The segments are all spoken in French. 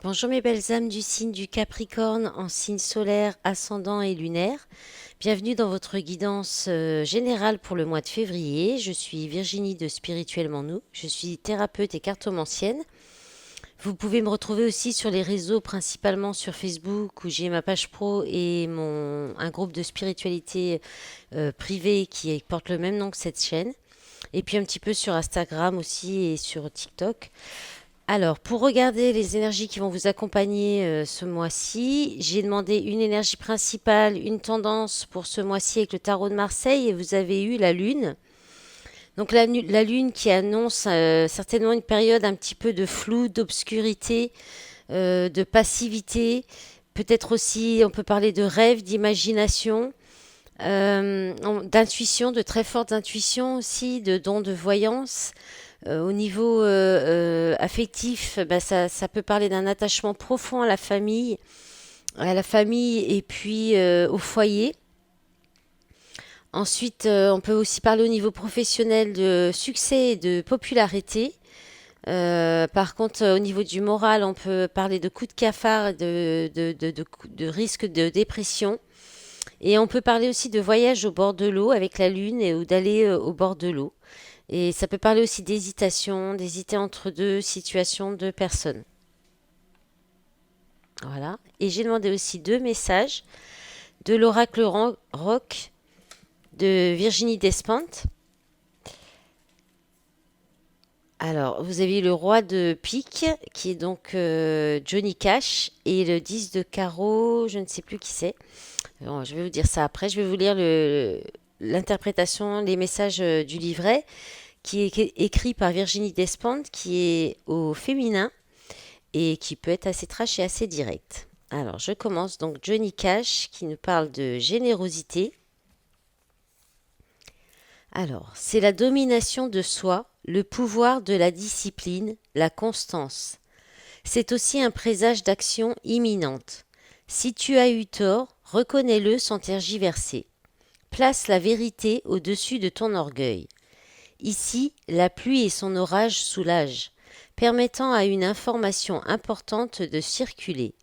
Bonjour mes belles âmes du signe du Capricorne en signe solaire, ascendant et lunaire. Bienvenue dans votre guidance générale pour le mois de février. Je suis Virginie de Spirituellement Nous. Je suis thérapeute et cartomancienne. Vous pouvez me retrouver aussi sur les réseaux, principalement sur Facebook où j'ai ma page pro et un groupe de spiritualité privée qui porte le même nom que cette chaîne. Et puis un petit peu sur Instagram aussi et sur TikTok. Alors, pour regarder les énergies qui vont vous accompagner ce mois-ci, j'ai demandé une énergie principale, une tendance pour ce mois-ci avec le tarot de Marseille et vous avez eu la Lune. Donc la Lune qui annonce certainement une période un petit peu de flou, d'obscurité, de passivité. Peut-être aussi, on peut parler de rêve, d'imagination, d'intuition, de très forte intuition aussi, de dons de voyance. Au niveau affectif, bah, ça peut parler d'un attachement profond à la famille et puis au foyer. Ensuite, on peut aussi parler au niveau professionnel de succès et de popularité. Par contre, au niveau du moral, on peut parler de coups de cafard, de risque de dépression. Et on peut parler aussi de voyage au bord de l'eau avec la lune ou d'aller au bord de l'eau. Et ça peut parler aussi d'hésitation, d'hésiter entre deux situations, deux personnes. Voilà. Et j'ai demandé aussi deux messages de l'oracle rock de Virginie Despentes. Alors, vous avez le roi de pique, qui est donc Johnny Cash, et le 10 de carreau, je ne sais plus qui c'est. Bon, je vais vous dire ça après. Je vais vous lire l'interprétation, les messages du livret, qui est écrit par Virginie Despentes, qui est au féminin et qui peut être assez trash et assez direct. Alors, je commence donc Johnny Cash qui nous parle de générosité. Alors, c'est la domination de soi, le pouvoir de la discipline, la constance. C'est aussi un présage d'action imminente. Si tu as eu tort, reconnais-le sans tergiverser. Place la vérité au-dessus de ton orgueil. Ici, la pluie et son orage soulagent, permettant à une information importante de circuler.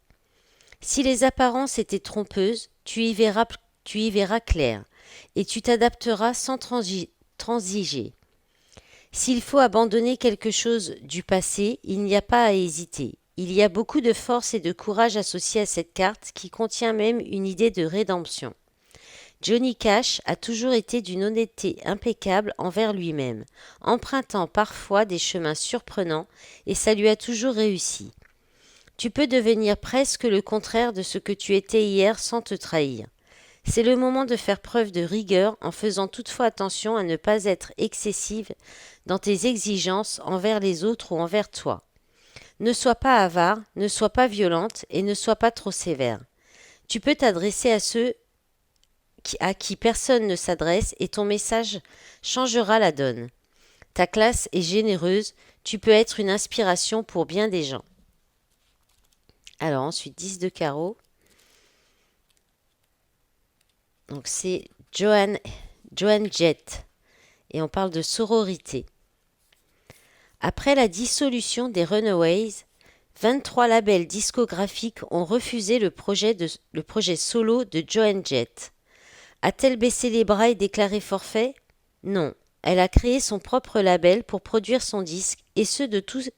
Si les apparences étaient trompeuses, tu y verras clair, et tu t'adapteras sans transiger. S'il faut abandonner quelque chose du passé, il n'y a pas à hésiter. Il y a beaucoup de force et de courage associés à cette carte qui contient même une idée de rédemption. Johnny Cash a toujours été d'une honnêteté impeccable envers lui-même, empruntant parfois des chemins surprenants, et ça lui a toujours réussi. Tu peux devenir presque le contraire de ce que tu étais hier sans te trahir. C'est le moment de faire preuve de rigueur en faisant toutefois attention à ne pas être excessive dans tes exigences envers les autres ou envers toi. Ne sois pas avare, ne sois pas violente et ne sois pas trop sévère. Tu peux t'adresser à ceux à qui personne ne s'adresse et ton message changera la donne. Ta classe est généreuse, tu peux être une inspiration pour bien des gens. Alors ensuite 10 de carreau. Donc c'est Joan Jett et on parle de sororité. Après la dissolution des Runaways, 23 labels discographiques ont refusé le projet solo de Joan Jett. A-t-elle baissé les bras et déclaré forfait? Non. Elle a créé son propre label pour produire son disque et ceux de tous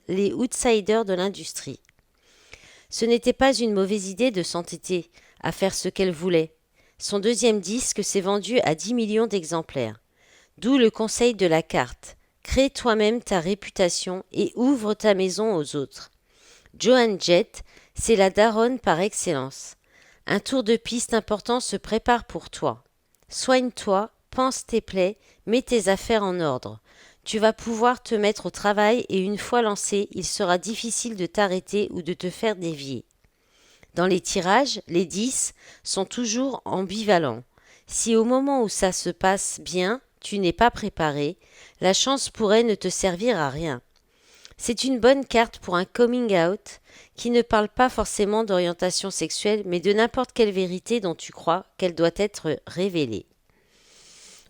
les outsiders de l'industrie. Ce n'était pas une mauvaise idée de s'entêter à faire ce qu'elle voulait. Son deuxième disque s'est vendu à 10 millions d'exemplaires. D'où le conseil de la carte. Crée toi-même ta réputation et ouvre ta maison aux autres. Joan Jett, c'est la daronne par excellence. Un tour de piste important se prépare pour toi. Soigne-toi, pense tes plaies, mets tes affaires en ordre. Tu vas pouvoir te mettre au travail et une fois lancé, il sera difficile de t'arrêter ou de te faire dévier. Dans les tirages, les 10 sont toujours ambivalents. Si au moment où ça se passe bien, tu n'es pas préparé, la chance pourrait ne te servir à rien. C'est une bonne carte pour un coming out qui ne parle pas forcément d'orientation sexuelle, mais de n'importe quelle vérité dont tu crois qu'elle doit être révélée.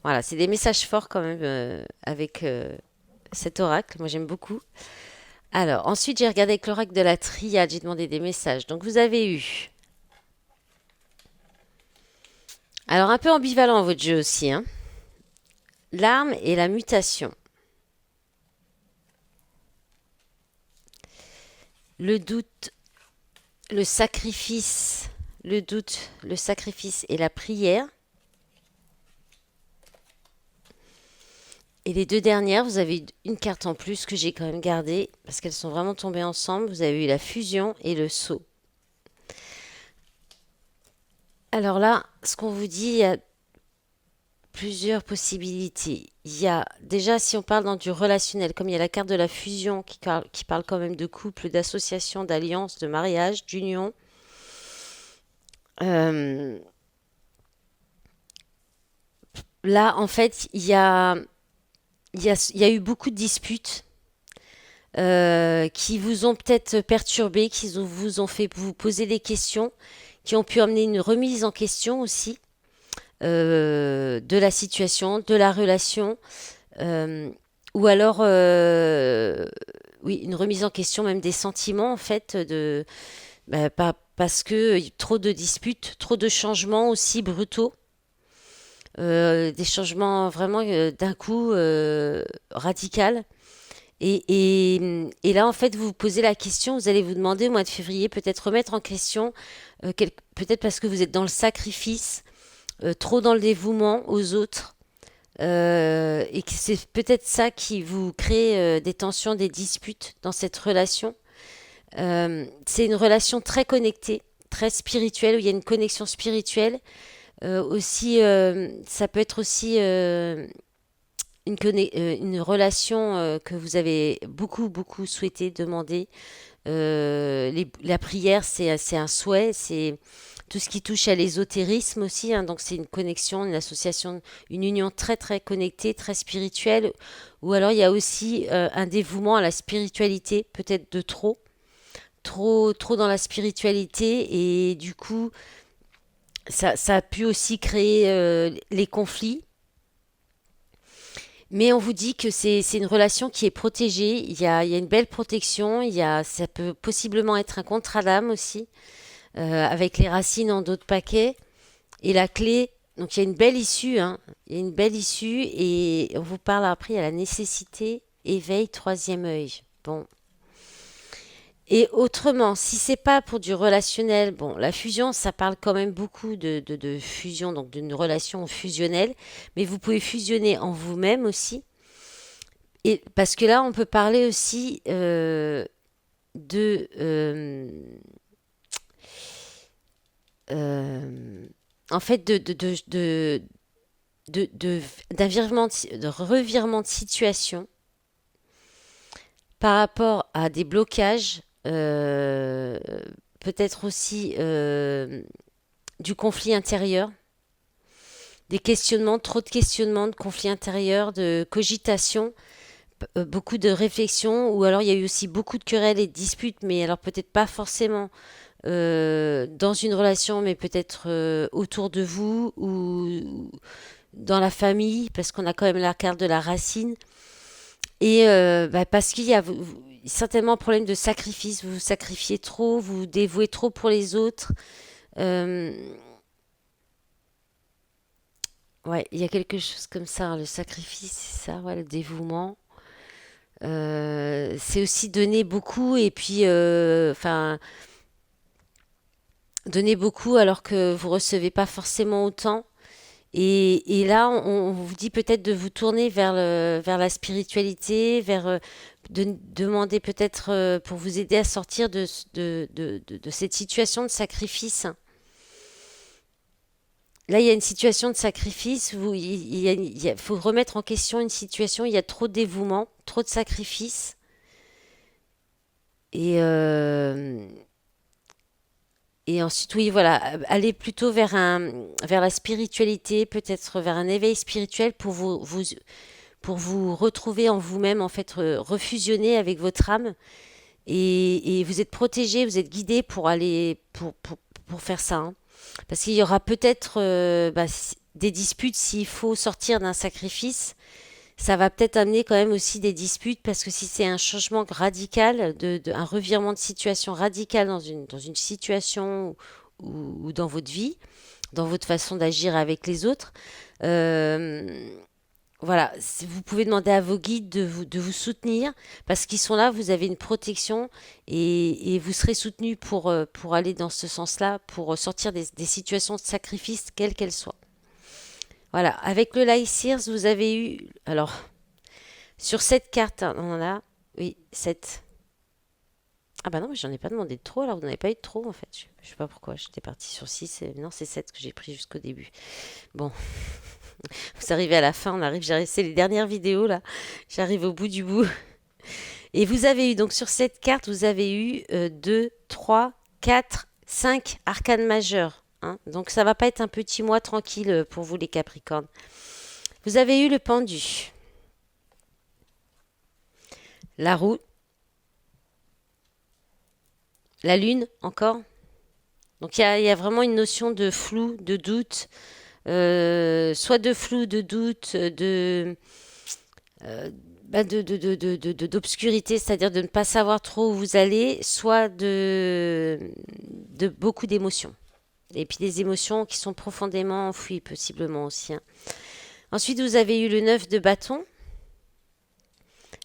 Voilà, c'est des messages forts quand même avec cet oracle. Moi j'aime beaucoup. Alors, ensuite, j'ai regardé avec l'oracle de la triade, j'ai demandé des messages. Donc, vous avez eu. Alors, un peu ambivalent votre jeu aussi, hein. L'arme et la mutation. Le doute, le sacrifice, le doute, le sacrifice et la prière. Et les deux dernières, vous avez eu une carte en plus que j'ai quand même gardée parce qu'elles sont vraiment tombées ensemble. Vous avez eu la fusion et le saut. Alors là, ce qu'on vous dit, il y a plusieurs possibilités. Il y a déjà, si on parle dans du relationnel, comme il y a la carte de la fusion qui parle quand même de couple, d'association, d'alliance, de mariage, d'union. euh, Là, en fait, il y a eu beaucoup de disputes qui vous ont peut-être perturbé, vous ont fait vous poser des questions, qui ont pu amener une remise en question aussi de la situation, de la relation, euh, ou alors, oui, une remise en question même des sentiments en fait, parce que trop de disputes, trop de changements aussi brutaux. Des changements vraiment d'un coup radical. Et là, en fait, vous vous posez la question, vous allez vous demander au mois de février, peut-être remettre en question, peut-être parce que vous êtes dans le sacrifice, trop dans le dévouement aux autres, et que c'est peut-être ça qui vous crée des tensions, des disputes dans cette relation. C'est une relation très connectée, très spirituelle, où il y a une connexion spirituelle. Aussi, ça peut être aussi une relation que vous avez beaucoup, beaucoup souhaité demander. La prière, c'est un souhait, c'est tout ce qui touche à l'ésotérisme aussi, hein, donc c'est une connexion, une association, une union très, très connectée, très spirituelle. Ou alors il y a aussi un dévouement à la spiritualité, peut-être de trop, trop dans la spiritualité, et du coup, ça a pu aussi créer les conflits. Mais on vous dit que c'est une relation qui est protégée. Il y a une belle protection. Ça peut possiblement être un contrat d'âme aussi, avec les racines en dos de paquet. Et la clé, donc il y a une belle issue, hein. Il y a une belle issue. Et on vous parle après, il y a la nécessité, éveil, troisième œil. Bon. Et autrement, si c'est pas pour du relationnel, bon, la fusion, ça parle quand même beaucoup de fusion, donc d'une relation fusionnelle. Mais vous pouvez fusionner en vous-même aussi. Et parce que là, on peut parler aussi de, euh, en fait, d'un de revirement de situation par rapport à des blocages, peut-être aussi du conflit intérieur, des questionnements, trop de questionnements, de conflits intérieurs, de cogitation, beaucoup de réflexions, ou alors il y a eu aussi beaucoup de querelles et de disputes, mais alors peut-être pas forcément dans une relation, mais peut-être autour de vous ou dans la famille, parce qu'on a quand même la carte de la racine. Et parce qu'il y a certainement un problème de sacrifice, vous vous sacrifiez trop, vous vous dévouez trop pour les autres. Euh, ouais, il y a quelque chose comme ça, hein, le sacrifice, c'est ça, ouais, le dévouement. C'est aussi donner beaucoup et puis, enfin, donner beaucoup alors que vous recevez pas forcément autant. Et là, on vous dit peut-être de vous tourner vers la spiritualité, de demander peut-être pour vous aider à sortir de cette situation de sacrifice. Là, il y a une situation de sacrifice où faut remettre en question une situation, il y a trop de dévouement, trop de sacrifice. Et, et ensuite, oui, voilà, aller plutôt vers la spiritualité, peut-être vers un éveil spirituel pour vous retrouver en vous-même, en fait, refusionner avec votre âme. Et vous êtes protégé, vous êtes guidé pour aller, pour faire ça, hein. Parce qu'il y aura peut-être des disputes s'il faut sortir d'un sacrifice. Ça va peut-être amener quand même aussi des disputes parce que si c'est un changement radical, un revirement de situation radical dans une situation ou dans votre vie, dans votre façon d'agir avec les autres, euh, voilà, vous pouvez demander à vos guides de vous soutenir parce qu'ils sont là, vous avez une protection et vous serez soutenu pour aller dans ce sens-là, pour sortir des situations de sacrifice, quelles qu'elles soient. Voilà, avec le Lysirs, vous avez eu, alors, sur cette carte, hein, on en a, oui, 7. Ah bah non, mais j'en ai pas demandé de trop, alors vous n'avez pas eu de trop en fait. Je sais pas pourquoi, j'étais partie sur 6, non, c'est 7 que j'ai pris jusqu'au début. Bon, vous arrivez à la fin, c'est les dernières vidéos là, j'arrive au bout du bout. Et vous avez eu, donc sur cette carte, vous avez eu 2, 3, 4, 5 arcanes majeures, hein. Donc ça va pas être un petit mois tranquille pour vous les Capricornes. Vous avez eu le pendu, la roue, la lune encore. Donc il y a vraiment une notion de flou, de doute, soit de flou, de doute, euh, d'obscurité, c'est-à-dire de ne pas savoir trop où vous allez, soit de beaucoup d'émotions. Et puis des émotions qui sont profondément enfouies, possiblement aussi, hein. Ensuite, vous avez eu le 9 de bâton,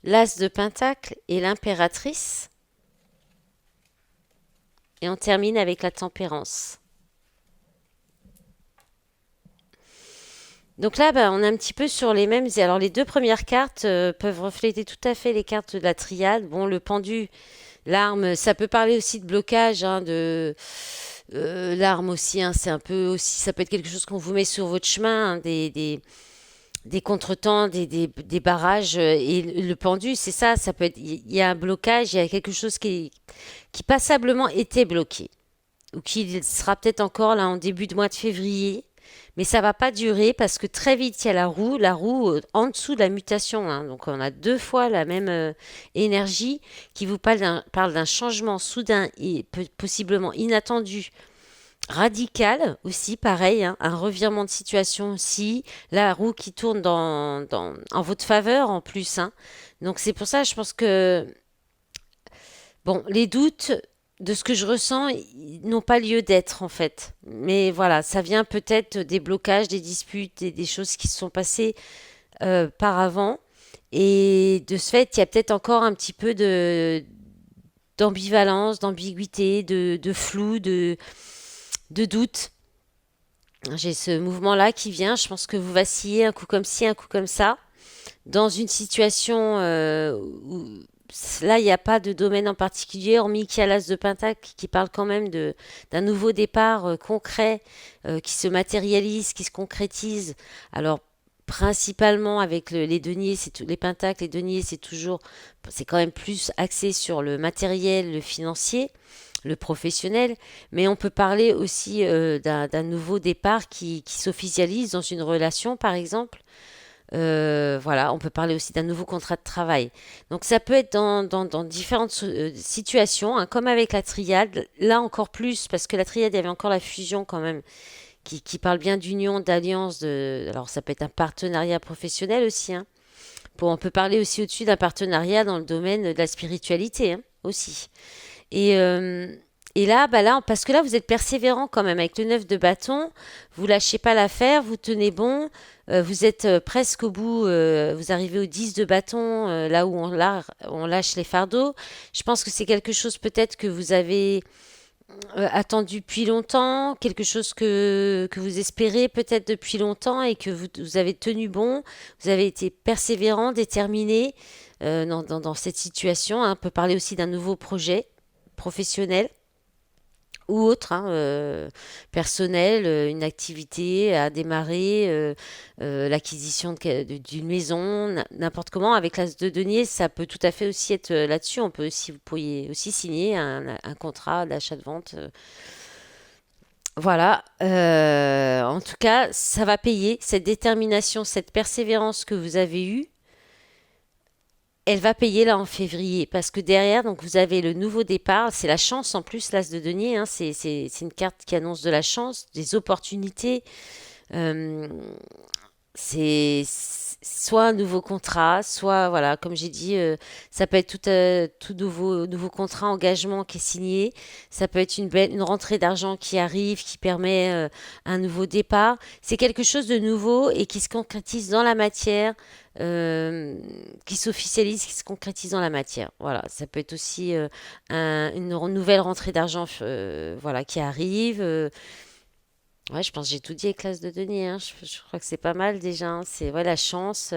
l'as de pentacle et l'impératrice. Et on termine avec la tempérance. Donc là, bah, on est un petit peu sur les mêmes. Alors les deux premières cartes peuvent refléter tout à fait les cartes de la triade. Bon, le pendu, l'arme, ça peut parler aussi de blocage, hein, de l'arme aussi, hein, c'est un peu aussi, ça peut être quelque chose qu'on vous met sur votre chemin, hein, des contretemps, des barrages. Et le pendu, c'est ça, ça peut être, il y a un blocage, il y a quelque chose qui passablement était bloqué, ou qui sera peut-être encore là en début de mois de février. Mais ça va pas durer parce que très vite il y a la roue en dessous de la mutation, hein. Donc on a deux fois la même énergie qui vous parle d'un changement soudain et possiblement inattendu, radical aussi, pareil, hein, un revirement de situation aussi, la roue qui tourne en votre faveur en plus, hein. Donc c'est pour ça, je pense que bon, les doutes de ce que je ressens, ils n'ont pas lieu d'être en fait. Mais voilà, ça vient peut-être des blocages, des disputes, des choses qui se sont passées par avant. Et de ce fait, il y a peut-être encore un petit peu d'ambivalence, d'ambiguïté, de flou, de doute. J'ai ce mouvement-là qui vient. Je pense que vous vacillez un coup comme ci, un coup comme ça, dans une situation où là, il n'y a pas de domaine en particulier, hormis qu'il y a l'As de Pentacle qui parle quand même d'un nouveau départ concret qui se matérialise, qui se concrétise. Alors, principalement avec les deniers, les pentacles, les deniers, c'est quand même plus axé sur le matériel, le financier, le professionnel, mais on peut parler aussi d'un nouveau départ qui s'officialise dans une relation, par exemple. Voilà, on peut parler aussi d'un nouveau contrat de travail. Donc ça peut être dans différentes situations, hein, comme avec la triade, là encore plus, parce que la triade, il y avait encore la fusion quand même, qui parle bien d'union, d'alliance, alors ça peut être un partenariat professionnel aussi, hein. Bon, on peut parler aussi au-dessus d'un partenariat dans le domaine de la spiritualité, hein, aussi. Et, euh, et là, bah là, parce que là, vous êtes persévérant quand même avec le 9 de bâton, vous lâchez pas l'affaire, vous tenez bon, vous êtes presque au bout, vous arrivez au 10 de bâton, là où on lâche les fardeaux. Je pense que c'est quelque chose peut-être que vous avez attendu depuis longtemps, quelque chose que vous espérez peut-être depuis longtemps et que vous avez tenu bon, vous avez été persévérant, déterminé dans cette situation, hein. On peut parler aussi d'un nouveau projet professionnel ou autre, hein, personnel, une activité à démarrer, l'acquisition d'une maison, n'importe comment. Avec l'as de denier, ça peut tout à fait aussi être là-dessus. Vous pourriez aussi signer un contrat d'achat-de-vente. Voilà. En tout cas, ça va payer. Cette détermination, cette persévérance que vous avez eue, elle va payer là en février parce que derrière, donc vous avez le nouveau départ, c'est la chance en plus, l'as de denier, hein, c'est une carte qui annonce de la chance, des opportunités. Euh, c'est soit un nouveau contrat, soit, voilà, comme j'ai dit, ça peut être tout nouveau contrat, engagement qui est signé. Ça peut être une rentrée d'argent qui arrive, qui permet un nouveau départ. C'est quelque chose de nouveau et qui se concrétise dans la matière, euh, qui s'officialise, qui se concrétise dans la matière. Voilà, ça peut être aussi nouvelle rentrée d'argent, voilà, qui arrive. Ouais, je pense que j'ai tout dit avec l'as de denier, hein. Je crois que c'est pas mal déjà, hein. C'est ouais, la chance.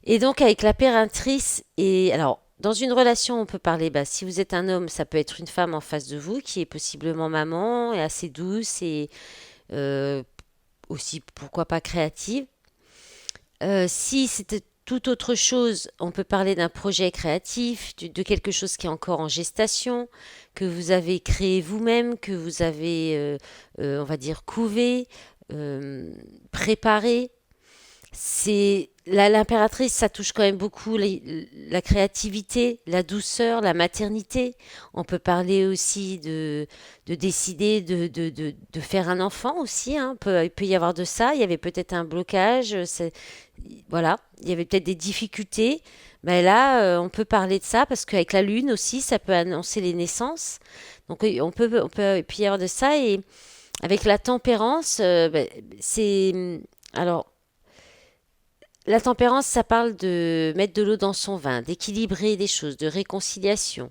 Et donc avec l'impératrice, et alors dans une relation, on peut parler, bah, si vous êtes un homme, ça peut être une femme en face de vous qui est possiblement maman et assez douce et euh, aussi, pourquoi pas, créative. Si c'était tout autre chose, on peut parler d'un projet créatif, de quelque chose qui est encore en gestation, que vous avez créé vous-même, que vous avez, on va dire, couvé, euh, préparé. C'est l'impératrice, ça touche quand même beaucoup la créativité, la douceur, la maternité. On peut parler aussi de décider de faire un enfant aussi, hein. Il peut y avoir de ça. Il y avait peut-être un blocage. Voilà, il y avait peut-être des difficultés. Mais là, on peut parler de ça parce qu'avec la lune aussi, ça peut annoncer les naissances. Donc on peut, il peut y avoir de ça. Et avec la tempérance, ben, c'est alors la tempérance, ça parle de mettre de l'eau dans son vin, d'équilibrer des choses, de réconciliation.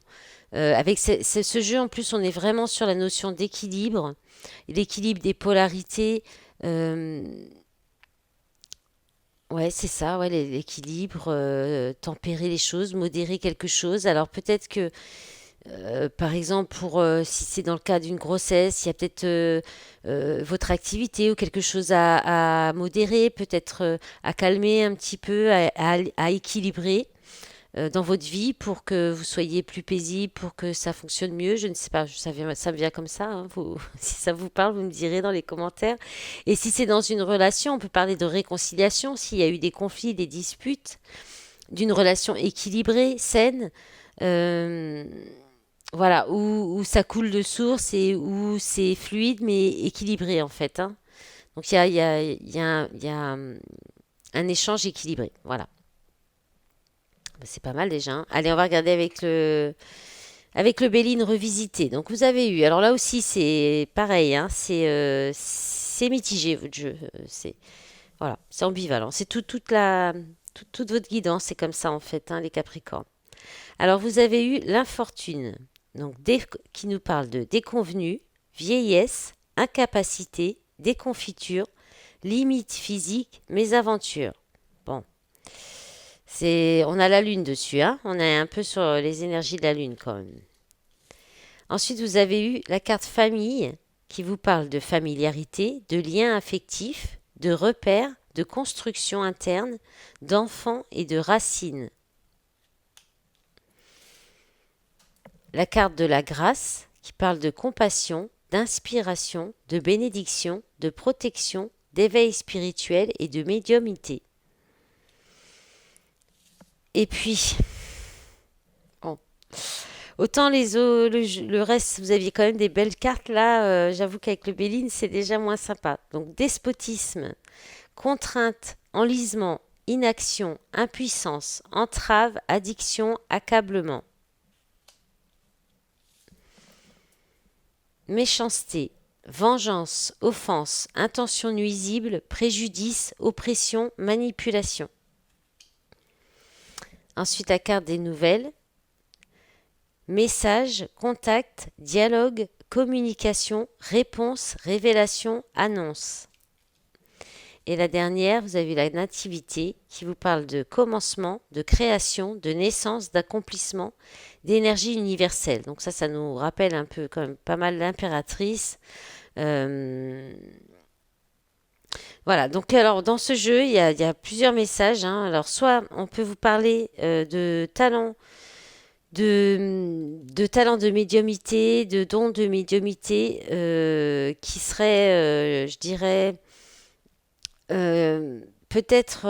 Avec ce jeu, en plus, on est vraiment sur la notion d'équilibre, l'équilibre des polarités. euh, ouais, c'est ça, ouais, l'équilibre, tempérer les choses, modérer quelque chose. Alors peut-être que par exemple, si c'est dans le cas d'une grossesse, il y a peut-être votre activité ou quelque chose à modérer, peut-être à calmer un petit peu, à équilibrer dans votre vie pour que vous soyez plus paisible, pour que ça fonctionne mieux. Je ne sais pas, ça me vient comme ça, hein. Si ça vous parle, vous me direz dans les commentaires. Et si c'est dans une relation, on peut parler de réconciliation, s'il y a eu des conflits, des disputes, d'une relation équilibrée, saine. Euh, voilà, où ça coule de source et où c'est fluide mais équilibré en fait, hein. Donc il y a un échange équilibré. Voilà. Bah, c'est pas mal déjà, hein. Allez, on va regarder avec le Béline revisité. Donc vous avez eu. Alors là aussi c'est pareil, hein. C'est mitigé votre jeu. Voilà, c'est ambivalent. C'est toute votre guidance, c'est comme ça en fait, hein, les Capricornes. Alors vous avez eu l'infortune, donc qui nous parle de déconvenue, vieillesse, incapacité, déconfiture, limite physique, mésaventure. Bon, on a la lune dessus, hein. On est un peu sur les énergies de la lune quand même. Ensuite, vous avez eu la carte famille qui vous parle de familiarité, de liens affectifs, de repères, de construction interne, d'enfants et de racines. La carte de la grâce qui parle de compassion, d'inspiration, de bénédiction, de protection, d'éveil spirituel et de médiumnité. Et puis, bon, autant le reste, vous aviez quand même des belles cartes là. J'avoue qu'avec le Béline, c'est déjà moins sympa. Donc, despotisme, contrainte, enlisement, inaction, impuissance, entrave, addiction, accablement. Méchanceté, vengeance, offense, intention nuisible, préjudice, oppression, manipulation. Ensuite, la carte des nouvelles. Message, contact, dialogue, communication, réponse, révélation, annonce. Et la dernière, vous avez la nativité qui vous parle de commencement, de création, de naissance, d'accomplissement, d'énergie universelle. Donc ça nous rappelle un peu quand même pas mal l'impératrice. Euh, voilà, donc alors dans ce jeu, il y a plusieurs messages, hein. Alors soit on peut vous parler de talents de médiumité, de dons de médiumité qui seraient, je dirais, peut-être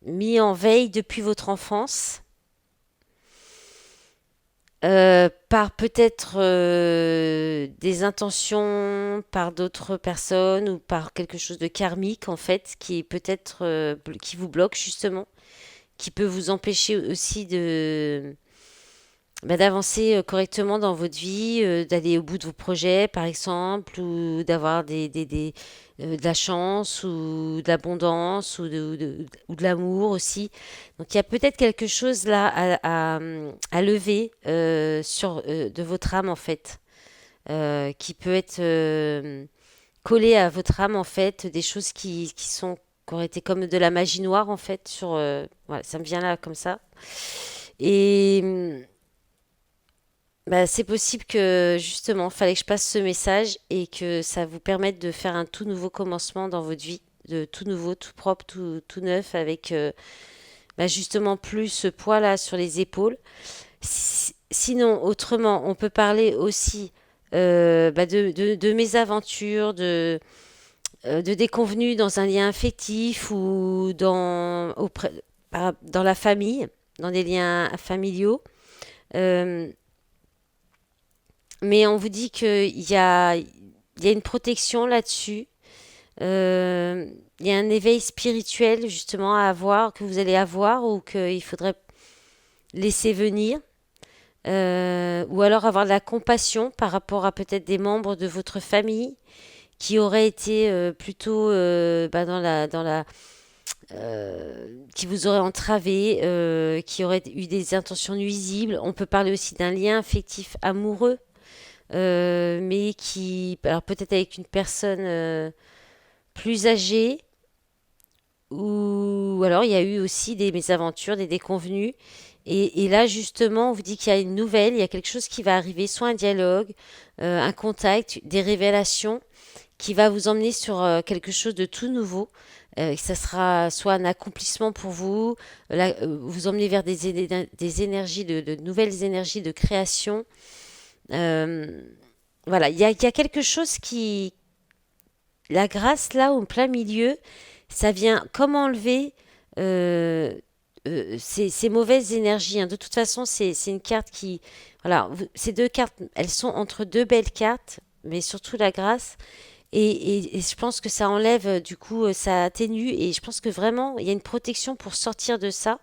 mis en veille depuis votre enfance. par peut-être des intentions par d'autres personnes ou par quelque chose de karmique en fait qui est peut-être qui vous bloque justement, qui peut vous empêcher aussi de d'avancer correctement dans votre vie, d'aller au bout de vos projets, par exemple, ou d'avoir de la chance ou de l'abondance ou de l'amour aussi. Donc il y a peut-être quelque chose là à lever de votre âme en fait, qui peut être collé à votre âme en fait, des choses qui auraient été comme de la magie noire en fait voilà, ça me vient là comme ça. Et bah, c'est possible que justement, fallait que je passe ce message et que ça vous permette de faire un tout nouveau commencement dans votre vie, de tout nouveau, tout propre, tout neuf, avec justement plus ce poids-là sur les épaules. Sinon, autrement, on peut parler aussi de mes aventures, de déconvenues dans un lien affectif ou dans la famille, dans des liens familiaux. Euh, Mais on vous dit il y a une protection là-dessus. Il y a un éveil spirituel justement à avoir, que vous allez avoir ou qu'il faudrait laisser venir. Ou alors avoir de la compassion par rapport à peut-être des membres de votre famille qui auraient été plutôt qui vous auraient entravé, qui auraient eu des intentions nuisibles. On peut parler aussi d'un lien affectif amoureux mais alors peut-être avec une personne plus âgée, ou alors il y a eu aussi des mésaventures, des déconvenues. Et là, justement, on vous dit qu'il y a une nouvelle, il y a quelque chose qui va arriver, soit un dialogue, un contact, des révélations, qui va vous emmener sur quelque chose de tout nouveau. Ça sera soit un accomplissement pour vous, vous emmener vers des énergies, de nouvelles énergies de création. Euh, voilà, il y a quelque chose la grâce là au plein milieu, ça vient comme enlever euh, ces mauvaises énergies, hein. De toute façon, c'est une carte voilà, ces deux cartes, elles sont entre deux belles cartes, mais surtout la grâce. Et je pense que ça enlève, du coup, ça atténue. Et je pense que vraiment, il y a une protection pour sortir de ça.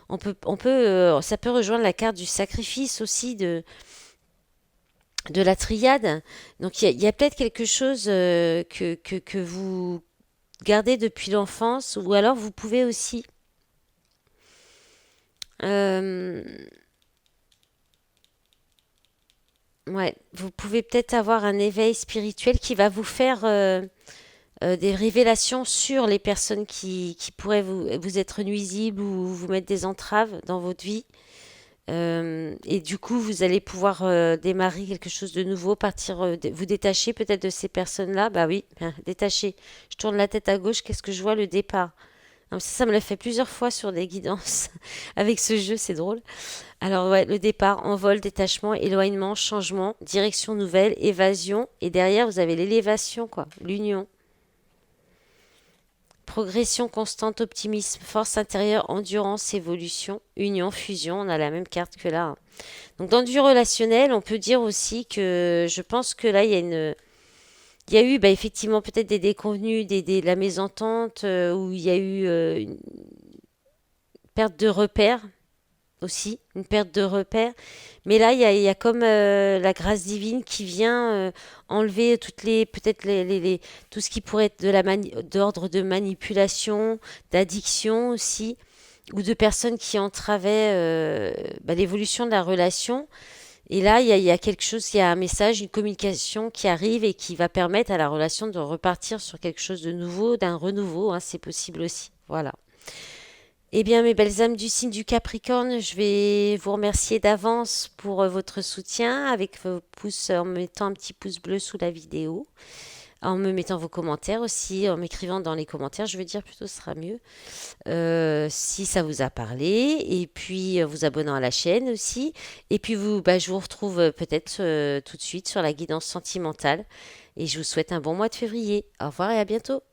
Ça peut rejoindre la carte du sacrifice aussi de la triade. Donc il y a peut-être quelque chose que vous gardez depuis l'enfance, ou alors vous pouvez aussi, euh, ouais, vous pouvez peut-être avoir un éveil spirituel qui va vous faire des révélations sur les personnes qui pourraient vous être nuisibles ou vous mettre des entraves dans votre vie. Et du coup, vous allez pouvoir démarrer quelque chose de nouveau, partir, vous détacher peut-être de ces personnes-là. Bah oui, détacher. Je tourne la tête à gauche, qu'est-ce que je vois? Le départ. Non, ça me l'a fait plusieurs fois sur des guidances avec ce jeu, c'est drôle. Alors ouais, le départ, envol, détachement, éloignement, changement, direction nouvelle, évasion. Et derrière, vous avez l'élévation, quoi, l'union. Progression constante, optimisme, force intérieure, endurance, évolution, union, fusion. On a la même carte que là, hein. Donc dans du relationnel, on peut dire aussi que je pense que là, il y a eu effectivement peut-être des déconvenus, de la mésentente, où il y a eu une perte de repères aussi, une perte de repères. Mais là, il y a comme la grâce divine qui vient enlever peut-être tout ce qui pourrait être d'ordre de manipulation, d'addiction aussi, ou de personnes qui entravaient l'évolution de la relation. Et là, il y a quelque chose, il y a un message, une communication qui arrive et qui va permettre à la relation de repartir sur quelque chose de nouveau, d'un renouveau, hein, c'est possible aussi. Voilà. Eh bien, mes belles âmes du signe du Capricorne, je vais vous remercier d'avance pour votre soutien avec vos pouces, en me mettant un petit pouce bleu sous la vidéo, en me mettant vos commentaires aussi, en m'écrivant dans les commentaires, je veux dire plutôt, ce sera mieux, si ça vous a parlé, et puis vous abonnant à la chaîne aussi, et puis je vous retrouve peut-être tout de suite sur la guidance sentimentale, et je vous souhaite un bon mois de février. Au revoir et à bientôt.